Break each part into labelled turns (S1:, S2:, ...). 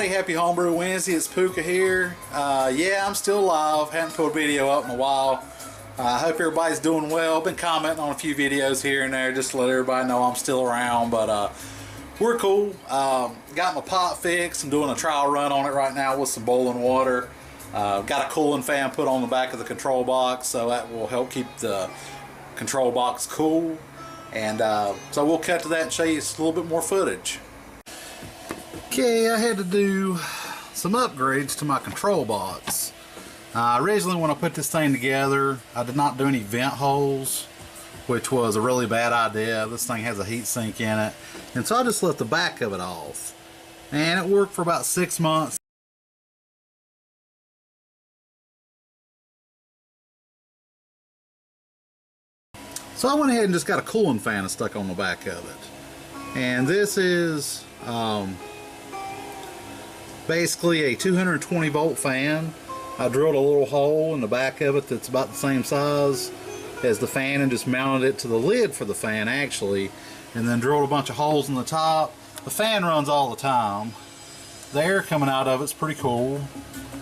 S1: everybody, happy Homebrew Wednesday. It's Pooka here. Yeah, I'm still alive. Haven't put a video up in a while. I hope everybody's doing well. Been commenting on a few videos here and there just to let everybody know I'm still around, but we're cool. Got my pot fixed. I'm doing a trial run on it right now with some boiling water. Got a cooling fan put on the back of the control box, so that will help keep the control box cool. And so we'll cut to that and show you just a little bit more footage. Okay, I had to do some upgrades to my control box. Originally when I put this thing together, I did not do any vent holes, which was a really bad idea. This thing has a heat sink in it, and so I just left the back of it off. And it worked for about 6 months. So I went ahead and just got a cooling fan and stuck on the back of it. And this is basically a 220 volt fan. I drilled a little hole in the back of it that's about the same size as the fan and just mounted it to the lid for the fan actually, and then drilled a bunch of holes in the top. The fan runs all the time. The air coming out of it's pretty cool.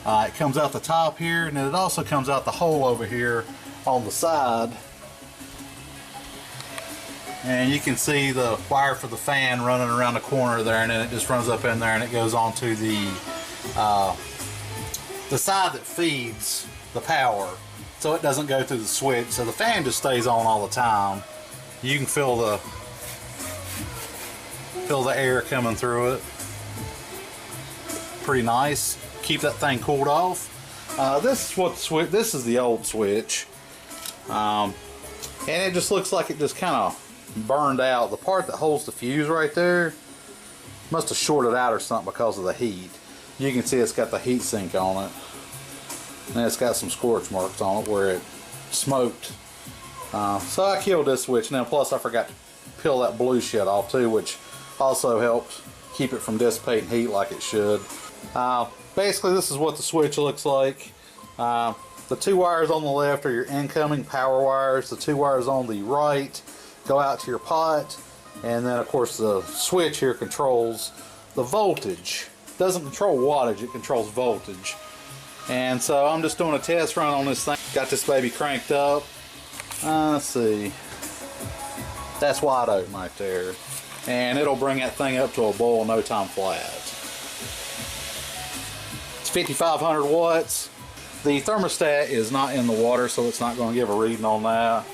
S1: It comes out the top here, and then it also comes out the hole over here on the side. And you can see the wire for the fan running around the corner there, and then it just runs up in there and it goes onto the side that feeds the power, so it doesn't go through the switch. So the fan just stays on all the time. You can feel the air coming through it. Pretty nice. Keep that thing cooled off. This is what the switch. This is the old switch, and it just looks like it just kind of burned out. The part that holds the fuse right there must have shorted out or something because of the heat. You can see it's got the heat sink on it, and it's got some scorch marks on it where it smoked. So I killed this switch, and then plus I forgot to peel that blue shit off too, which also helped keep it from dissipating heat like it should. Basically this is what the switch looks like. The two wires on the left are your incoming power wires. The two wires on the right go out to your pot, and then of course the switch here controls the voltage. It doesn't control wattage, it controls voltage. And so I'm just doing a test run on this thing. Got this baby cranked up. Let's see, that's wide open right there, and it'll bring that thing up to a boil no time flat. It's 5,500 watts. The thermostat is not in the water, so it's not going to give a reading on that.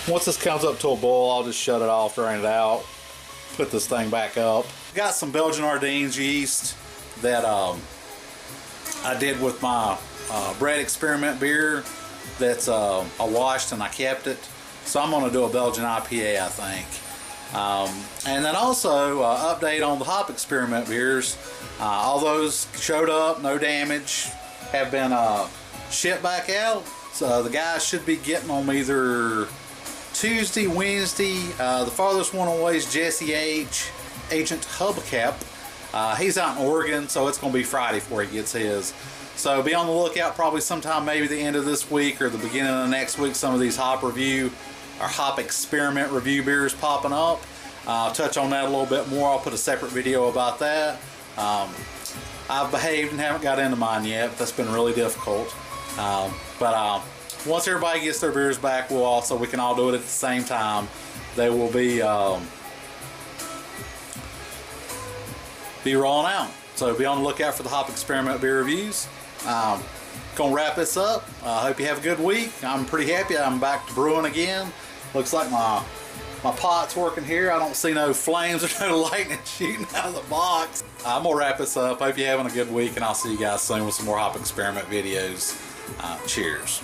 S1: Once this comes up to a boil, I'll just shut it off, drain it out, put this thing back up. Got some Belgian Ardennes yeast that I did with my bread experiment beer that's I washed and I kept it. So I'm going to do a Belgian IPA, I think. And then also update on the hop experiment beers. All those showed up, no damage, have been shipped back out. So the guys should be getting them either Tuesday, Wednesday. The farthest one away is Jesse H, Agent Hubcap. He's out in Oregon, so it's going to be Friday before he gets his. So be on the lookout, probably sometime maybe the end of this week or the beginning of next week. Some of these hop review or hop experiment review beers popping up. I'll touch on that a little bit more. I'll put a separate video about that. I've behaved and haven't got into mine yet, but that's been really difficult. Once everybody gets their beers back, we can all do it at the same time. They will be rolling out. So be on the lookout for the hop experiment beer reviews. Gonna wrap this up. I hope you have a good week. I'm pretty happy. I'm back to brewing again. Looks like my pot's working here. I don't see no flames or no lightning shooting out of the box. I'm gonna wrap this up. Hope you're having a good week, and I'll see you guys soon with some more hop experiment videos. Cheers.